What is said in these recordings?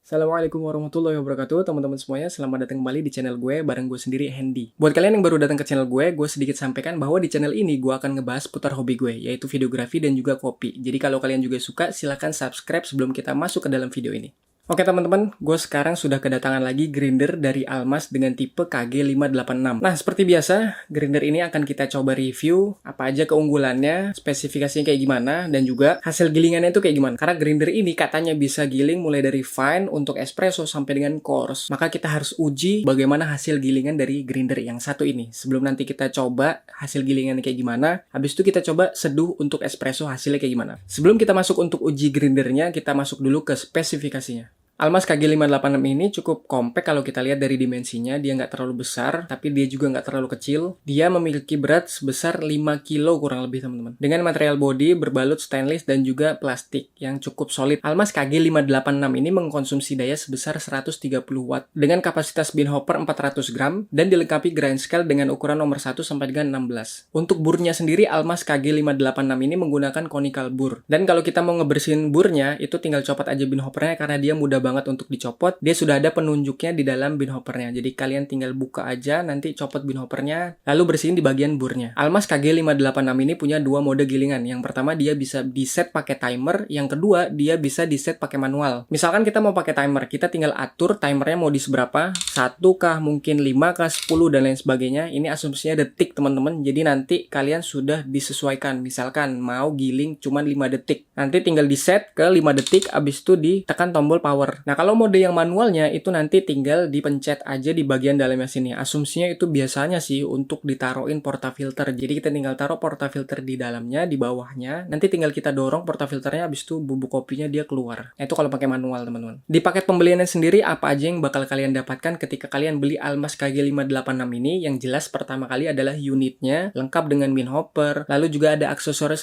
Assalamualaikum warahmatullahi wabarakatuh, teman-teman semuanya. Selamat datang kembali di channel gue, bareng gue sendiri, Hendy. Buat kalian yang baru datang ke channel gue sedikit sampaikan bahwa di channel ini gue akan ngebahas putar hobi gue, yaitu videografi dan juga kopi. Jadi kalau kalian juga suka, silahkan subscribe sebelum kita masuk ke dalam video ini. Oke teman-teman, gue sekarang sudah kedatangan lagi grinder dari Almas dengan tipe KG586. Nah, seperti biasa, grinder ini akan kita coba review apa aja keunggulannya, spesifikasinya kayak gimana, dan juga hasil gilingannya itu kayak gimana. Karena grinder ini katanya bisa giling mulai dari fine untuk espresso sampai dengan coarse. Maka kita harus uji bagaimana hasil gilingan dari grinder yang satu ini. Sebelum nanti kita coba hasil gilingannya kayak gimana, habis itu kita coba seduh untuk espresso hasilnya kayak gimana. Sebelum kita masuk untuk uji grindernya, kita masuk dulu ke spesifikasinya. Almas KG586 ini cukup compact kalau kita lihat dari dimensinya. Dia nggak terlalu besar, tapi dia juga nggak terlalu kecil. Dia memiliki berat sebesar 5 kilo kurang lebih, teman-teman. Dengan material body berbalut stainless dan juga plastik yang cukup solid. Almas KG586 ini mengkonsumsi daya sebesar 130 watt dengan kapasitas bin hopper 400 gram dan dilengkapi grind scale dengan ukuran nomor 1 sampai dengan 16. Untuk burnya sendiri, Almas KG586 ini menggunakan conical bur. Dan kalau kita mau ngebersihin burnya, itu tinggal copot aja bin hoppernya karena dia mudah banget untuk dicopot. Dia sudah ada penunjuknya di dalam bin hoppernya. Jadi kalian tinggal buka aja, nanti copot bin hoppernya, lalu bersihin di bagian burnya. Almas KG586 ini punya dua mode gilingan. Yang pertama dia bisa di set pakai timer, yang kedua dia bisa di set pakai manual. Misalkan kita mau pakai timer, kita tinggal atur timernya mau di seberapa, 1 kah, mungkin 5 kah, 10 dan lain sebagainya. Ini asumsinya detik teman-teman. Jadi nanti kalian sudah disesuaikan. Misalkan mau giling cuma 5 detik. Nanti tinggal di set ke 5 detik, abis itu ditekan tombol power. Nah, kalau mode yang manualnya itu nanti tinggal dipencet aja di bagian dalamnya sini. Asumsinya itu biasanya sih untuk ditaruhin portafilter. Jadi kita tinggal taruh portafilter di dalamnya, di bawahnya. Nanti tinggal kita dorong portafilternya, habis itu bubuk kopinya dia keluar. Nah, itu kalau pakai manual, teman-teman. Di paket pembeliannya sendiri, apa aja yang bakal kalian dapatkan ketika kalian beli Almas KG586 ini? Yang jelas pertama kali adalah unitnya, lengkap dengan bin hopper. Lalu juga ada aksesoris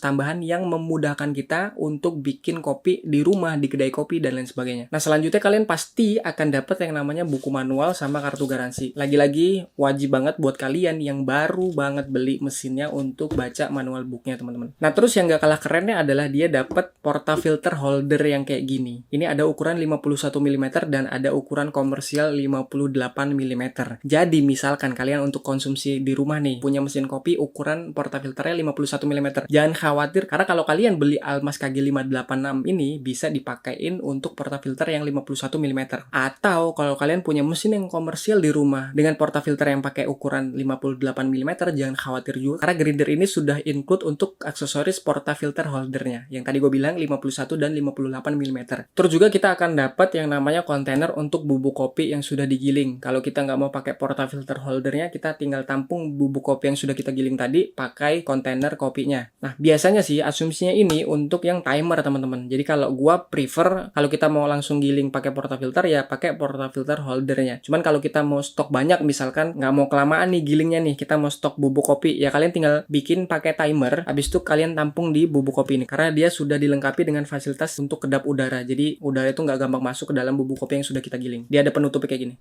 tambahan yang memudahkan kita untuk bikin kopi di rumah, di kedai kopi, dan lain sebagainya. Nah, selanjutnya kalian pasti akan dapat yang namanya buku manual sama kartu garansi. Lagi-lagi wajib banget buat kalian yang baru banget beli mesinnya untuk baca manual booknya, teman-teman. Nah, terus yang gak kalah kerennya adalah dia dapat portafilter holder yang kayak gini. Ini ada ukuran 51 mm dan ada ukuran komersial 58 mm. Jadi, misalkan kalian untuk konsumsi di rumah nih, punya mesin kopi ukuran portafilternya 51 mm. Jangan khawatir, karena kalau kalian beli Almas KG586 ini bisa dipakein untuk portafilter yang 51 mm. Atau kalau kalian punya mesin yang komersial di rumah dengan portafilter yang pakai ukuran 58 mm, jangan khawatir juga karena grinder ini sudah include untuk aksesoris portafilter holdernya. Yang tadi gue bilang 51 dan 58 mm. Terus juga kita akan dapat yang namanya kontainer untuk bubuk kopi yang sudah digiling. Kalau kita nggak mau pakai portafilter holdernya, kita tinggal tampung bubuk kopi yang sudah kita giling tadi pakai kontainer kopinya. Nah, biasanya sih asumsinya ini untuk yang timer, teman-teman. Jadi kalau gue prefer, kalau kita mau langsung giling pakai portafilter ya pakai portafilter holdernya. Cuman kalau kita mau stok banyak, misalkan nggak mau kelamaan nih gilingnya nih, kita mau stok bubuk kopi, ya kalian tinggal bikin pakai timer, habis itu kalian tampung di bubuk kopi ini karena dia sudah dilengkapi dengan fasilitas untuk kedap udara. Jadi udara itu nggak gampang masuk ke dalam bubuk kopi yang sudah kita giling. Dia ada penutupnya kayak gini.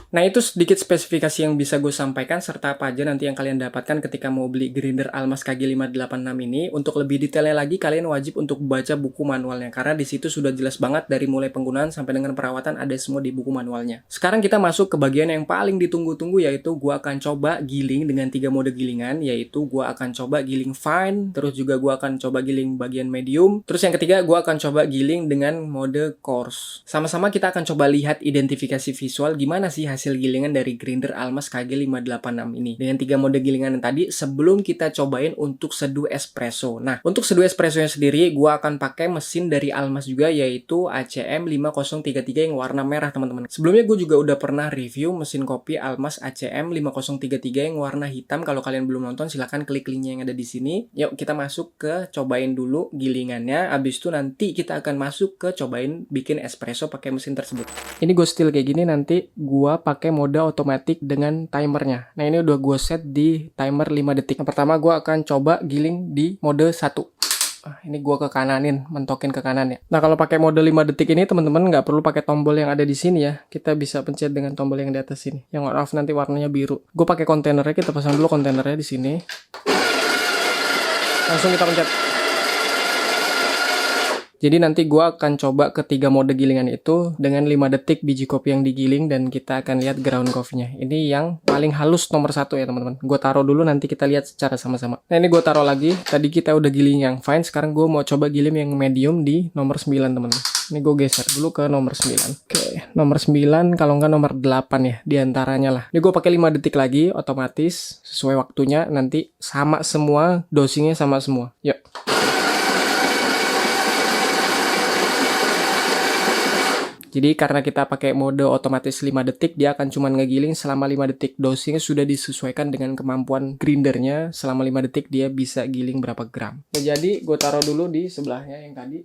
Nah, itu sedikit spesifikasi yang bisa gue sampaikan serta apa aja nanti yang kalian dapatkan ketika mau beli grinder Almas KG586 ini. Untuk lebih detailnya lagi, kalian wajib untuk baca buku manualnya karena di situ sudah jelas banget dari mulai penggunaan sampai dengan perawatan ada semua di buku manualnya. Sekarang kita masuk ke bagian yang paling ditunggu-tunggu, yaitu gue akan coba giling dengan 3 mode gilingan, yaitu gue akan coba giling fine, terus juga gue akan coba giling bagian medium, terus yang ketiga gue akan coba giling dengan mode coarse. Sama-sama kita akan coba lihat identifikasi visual gimana sih hasil gilingan dari grinder Almas KG586 ini dengan 3 mode gilingan yang tadi sebelum kita cobain untuk seduh espresso. Nah, untuk seduh espressonya sendiri gua akan pakai mesin dari Almas juga, yaitu ACM 5033 yang warna merah, teman-teman. Sebelumnya gue juga udah pernah review mesin kopi Almas ACM 5033 yang warna hitam. Kalau kalian belum nonton silahkan klik linknya yang ada di sini. Yuk kita masuk ke cobain dulu gilingannya, abis itu nanti kita akan masuk ke cobain bikin espresso pakai mesin tersebut. Ini gue setel kayak gini, nanti gua pakai mode otomatis dengan timernya. Nah, ini udah gue set di timer 5 detik. Yang pertama gue akan coba giling di mode 1. Ini gue ke kananin, mentokin ke kanan ya. Nah, kalau pakai mode 5 detik ini teman-teman nggak perlu pakai tombol yang ada di sini ya. Kita bisa pencet dengan tombol yang di atas sini. Yang off nanti warnanya biru. Gue pakai kontainernya, kita pasang dulu kontainernya di sini. Langsung kita pencet. Jadi nanti gue akan coba ketiga mode gilingan itu dengan 5 detik biji kopi yang digiling dan kita akan lihat ground coffee-nya. Ini yang paling halus nomor 1 ya teman-teman. Gue taruh dulu nanti kita lihat secara sama-sama. Nah ini gue taruh lagi. Tadi kita udah giling yang fine, sekarang gue mau coba giling yang medium di nomor 9 teman-teman. Ini gue geser dulu ke nomor 9. Oke, nomor 9 kalau nggak nomor 8 ya, diantaranya lah. Ini gue pakai 5 detik lagi, otomatis sesuai waktunya, nanti sama semua, dosingnya sama semua. Yuk. Jadi karena kita pakai mode otomatis 5 detik, dia akan cuma ngegiling selama 5 detik. Dosingnya sudah disesuaikan dengan kemampuan grindernya, selama 5 detik dia bisa giling berapa gram. Nah, jadi gue taruh dulu di sebelahnya yang tadi.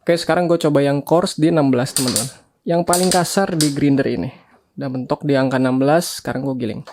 Oke, sekarang gue coba yang coarse di 16 teman-teman. Yang paling kasar di grinder ini. Udah mentok di angka 16, sekarang gue giling.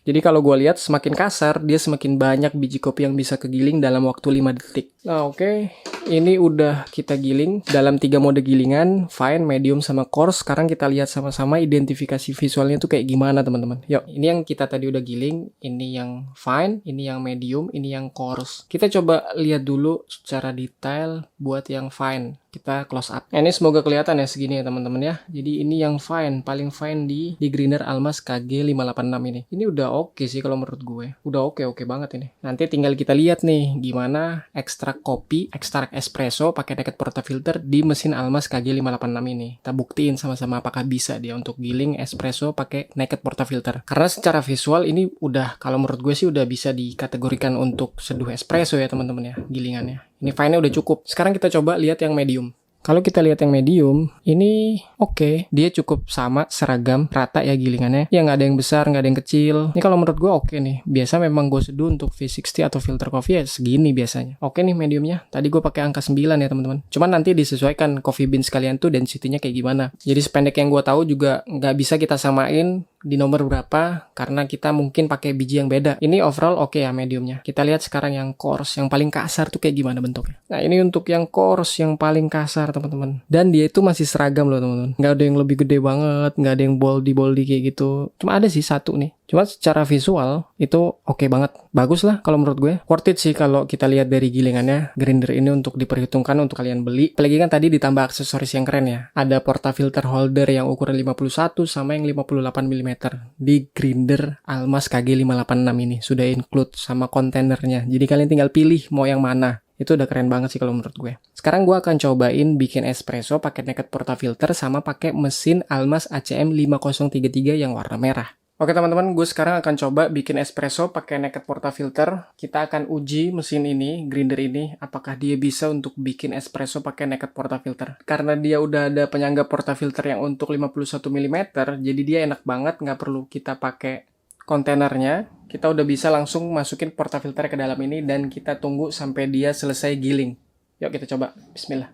Jadi kalau gue lihat semakin kasar, dia semakin banyak biji kopi yang bisa kegiling dalam waktu 5 detik. Nah oke, ini udah kita giling dalam 3 mode gilingan, fine, medium, sama coarse. Sekarang kita lihat sama-sama identifikasi visualnya tuh kayak gimana teman-teman. Yuk, ini yang kita tadi udah giling, ini yang fine, ini yang medium, ini yang coarse. Kita coba lihat dulu secara detail buat yang fine. Kita close up. Nah, ini semoga kelihatan ya segini ya teman-teman ya. Jadi ini yang fine, paling fine di grinder Almas KG586 ini. Ini udah oke sih kalau menurut gue. Udah oke banget ini. Nanti tinggal kita lihat nih gimana ekstrak kopi, ekstrak espresso pakai naked portafilter di mesin Almas KG586 ini. Kita buktiin sama-sama apakah bisa dia untuk giling espresso pakai naked portafilter. Karena secara visual ini udah, kalau menurut gue sih udah bisa dikategorikan untuk seduh espresso ya teman-teman ya, gilingannya. Ini fine-nya udah cukup. Sekarang kita coba lihat yang medium. Kalau kita lihat yang medium, ini oke. Dia cukup sama, seragam, rata ya gilingannya. Ya nggak ada yang besar, nggak ada yang kecil. Ini kalau menurut gue oke nih. Biasa memang gue seduh untuk V60 atau filter coffee ya segini biasanya. Oke nih mediumnya. Tadi gue pakai angka 9 ya teman-teman. Cuman nanti disesuaikan coffee beans kalian tuh density-nya kayak gimana. Jadi sependek yang gue tahu juga nggak bisa kita samain di nomor berapa karena kita mungkin pakai biji yang beda. Ini overall oke ya mediumnya. Kita lihat sekarang yang coarse, yang paling kasar tuh kayak gimana bentuknya. Nah ini untuk yang coarse, yang paling kasar teman-teman. Dan dia itu masih seragam loh teman-teman. Nggak ada yang lebih gede banget, nggak ada yang boldy kayak gitu. Cuma ada sih satu nih. Cuma secara visual itu oke banget. Bagus lah kalau menurut gue. Worth it sih kalau kita lihat dari gilingannya. Grinder ini untuk diperhitungkan untuk kalian beli. Apalagi kan tadi ditambah aksesoris yang keren ya. Ada portafilter holder yang ukuran 51 sama yang 58 mm. Di grinder Almas KG586 ini. Sudah include sama kontainernya. Jadi kalian tinggal pilih mau yang mana. Itu udah keren banget sih kalau menurut gue. Sekarang gue akan cobain bikin espresso pakai naked portafilter sama pakai mesin Almas ACM 5033 yang warna merah. Oke teman-teman, gue sekarang akan coba bikin espresso pakai naked portafilter. Kita akan uji mesin ini, grinder ini, apakah dia bisa untuk bikin espresso pakai naked portafilter. Karena dia udah ada penyangga portafilter yang untuk 51 mm, jadi dia enak banget, nggak perlu kita pakai kontainernya. Kita udah bisa langsung masukin portafilter ke dalam ini dan kita tunggu sampai dia selesai giling. Yuk kita coba, bismillah.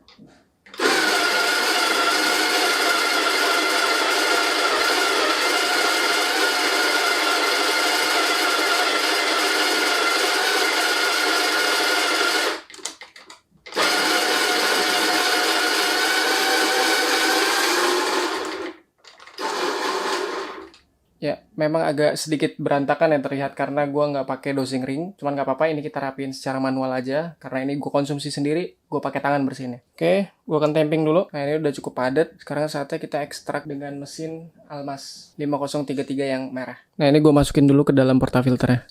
Ya, memang agak sedikit berantakan yang terlihat karena gue nggak pakai dosing ring. Cuman nggak apa-apa, ini kita rapiin secara manual aja. Karena ini gue konsumsi sendiri, gue pakai tangan bersihinnya. Oke, gue akan tamping dulu. Nah, ini udah cukup padat. Sekarang saatnya kita ekstrak dengan mesin Almas 5033 yang merah. Nah, ini gue masukin dulu ke dalam portafilternya.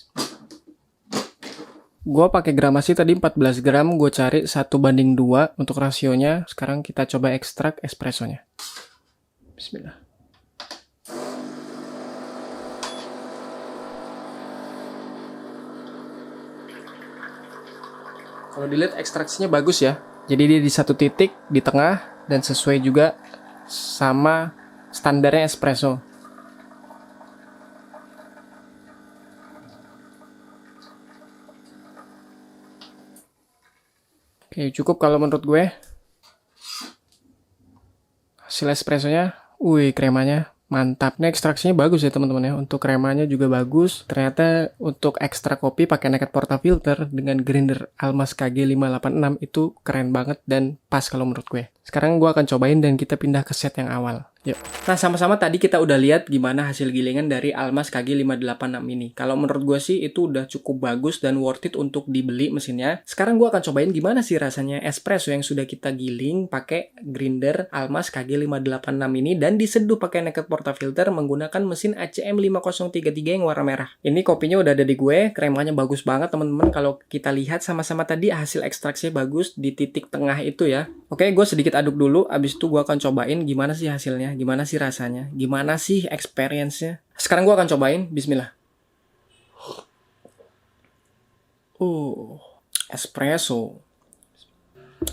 Gue pakai gramasi tadi 14 gram, gue cari 1:2 untuk rasionya. Sekarang kita coba ekstrak espressonya. Bismillah. Kalau dilihat ekstraksinya bagus ya. Jadi dia di satu titik, di tengah, dan sesuai juga sama standarnya espresso. Oke, cukup kalau menurut gue. Hasil espressonya, kremanya mantap. Ini ekstraksinya bagus ya teman-teman ya. Untuk kremanya juga bagus. Ternyata untuk ekstra kopi pakai naked portafilter dengan grinder Almas KG586 itu keren banget dan pas kalau menurut gue. Sekarang gue akan cobain dan kita pindah ke set yang awal. Yuk. Nah, sama-sama tadi kita udah lihat gimana hasil gilingan dari Almas KG586 ini. Kalau menurut gue sih itu udah cukup bagus dan worth it untuk dibeli mesinnya. Sekarang gue akan cobain gimana sih rasanya espresso yang sudah kita giling pakai grinder Almas KG586 ini dan diseduh pakai naked portafilter menggunakan mesin ACM 5033 yang warna merah. Ini kopinya udah ada di gue, kremanya bagus banget teman-teman. Kalau kita lihat sama-sama tadi hasil ekstraksinya bagus di titik tengah itu ya. Oke, gue sedikit aduk dulu, abis itu gue akan cobain gimana sih hasilnya, gimana sih rasanya, gimana sih experience-nya. Sekarang gue akan cobain, bismillah. Espresso.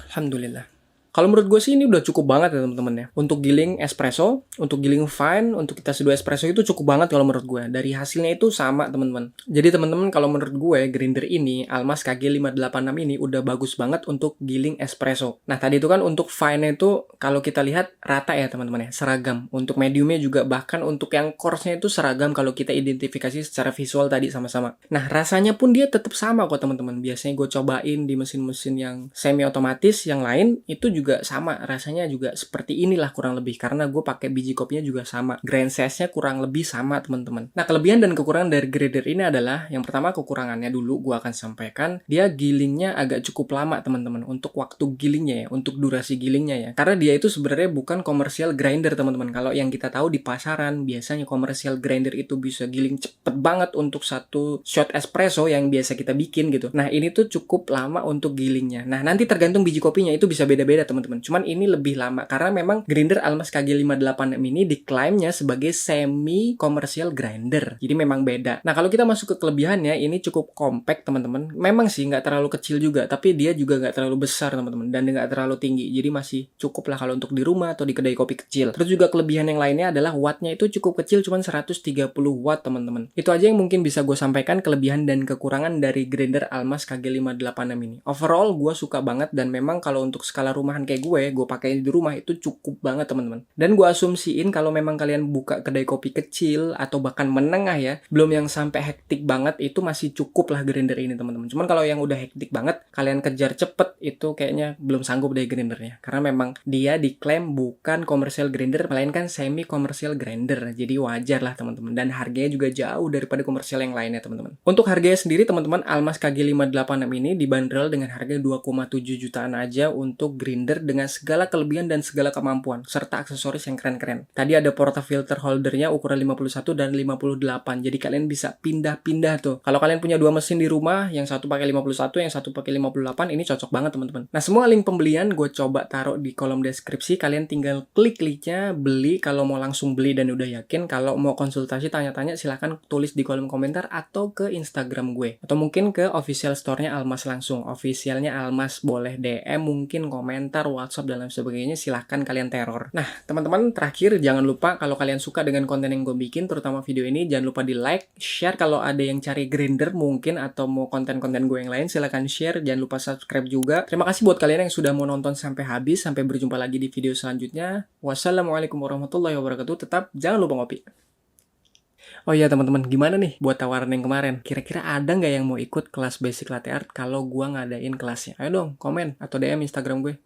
Alhamdulillah. Kalau menurut gue sih ini udah cukup banget ya teman-teman ya. Untuk giling espresso, untuk giling fine, untuk kita seduh espresso itu cukup banget kalau menurut gue. Dari hasilnya itu sama teman-teman. Jadi teman-teman kalau menurut gue grinder ini, Almas KG586 ini udah bagus banget untuk giling espresso. Nah tadi itu kan untuk fine itu kalau kita lihat rata ya teman-teman ya, seragam. Untuk mediumnya juga bahkan untuk yang coarse-nya itu seragam kalau kita identifikasi secara visual tadi sama-sama. Nah rasanya pun dia tetap sama kok teman-teman. Biasanya gue cobain di mesin-mesin yang semi otomatis yang lain itu juga sama, rasanya juga seperti inilah kurang lebih karena gue pakai biji kopinya juga sama, grain size-nya kurang lebih sama teman-teman. Nah kelebihan dan kekurangan dari grinder ini adalah yang pertama kekurangannya dulu gue akan sampaikan, dia gilingnya agak cukup lama teman-teman untuk waktu gilingnya ya, untuk durasi gilingnya ya, karena dia itu sebenarnya bukan komersial grinder teman-teman. Kalau yang kita tahu di pasaran biasanya komersial grinder itu bisa giling cepet banget untuk satu shot espresso yang biasa kita bikin gitu. Nah ini tuh cukup lama untuk gilingnya. Nah nanti tergantung biji kopinya itu bisa beda-beda teman-teman. Cuman ini lebih lama karena memang grinder Almas KG586 ini diklaimnya sebagai semi komersial grinder. Jadi memang beda. Nah kalau kita masuk ke kelebihannya, ini cukup compact teman-teman. Memang sih nggak terlalu kecil juga, tapi dia juga nggak terlalu besar teman-teman dan nggak terlalu tinggi. Jadi masih cukup lah kalau untuk di rumah atau di kedai kopi kecil. Terus juga kelebihan yang lainnya adalah wattnya itu cukup kecil, cuman 130 watt teman-teman. Itu aja yang mungkin bisa gue sampaikan kelebihan dan kekurangan dari grinder Almas KG586 ini. Overall gue suka banget dan memang kalau untuk skala rumahan kayak gue pakai di rumah itu cukup banget teman-teman. Dan gue asumsiin kalau memang kalian buka kedai kopi kecil atau bahkan menengah ya, belum yang sampai hektik banget, itu masih cukup lah grinder ini teman-teman. Cuman kalau yang udah hektik banget, kalian kejar cepet, itu kayaknya belum sanggup deh grindernya. Karena memang dia diklaim bukan komersial grinder, melainkan semi komersial grinder. Jadi wajar lah teman-teman. Dan harganya juga jauh daripada komersial yang lainnya teman-teman. Untuk harganya sendiri teman-teman, Almas KG586 ini dibanderol dengan harga 2,7 jutaan aja untuk grinder dengan segala kelebihan dan segala kemampuan serta aksesoris yang keren-keren. Tadi ada portafilter holdernya ukuran 51 dan 58. Jadi kalian bisa pindah-pindah tuh. Kalau kalian punya dua mesin di rumah, yang satu pakai 51, yang satu pakai 58, ini cocok banget teman-teman. Nah, semua link pembelian gue coba taruh di kolom deskripsi. Kalian tinggal klik linknya, beli kalau mau langsung beli dan udah yakin. Kalau mau konsultasi tanya-tanya silahkan tulis di kolom komentar atau ke Instagram gue. Atau mungkin ke official store-nya Almas langsung. Officialnya Almas boleh DM, mungkin komentar, WhatsApp, dan lain sebagainya. Silahkan kalian teror. Nah, teman-teman, terakhir jangan lupa kalau kalian suka dengan konten yang gue bikin, terutama video ini, jangan lupa di like, share kalau ada yang cari grinder mungkin atau mau konten-konten gue yang lain, silahkan share, jangan lupa subscribe juga. Terima kasih buat kalian yang sudah mau nonton sampai habis, sampai berjumpa lagi di video selanjutnya. Wassalamualaikum warahmatullahi wabarakatuh, tetap jangan lupa ngopi. Oh iya teman-teman, gimana nih buat tawaran yang kemarin? Kira-kira ada nggak yang mau ikut kelas basic latte art kalau gue ngadain kelasnya? Ayo dong, komen atau DM Instagram gue.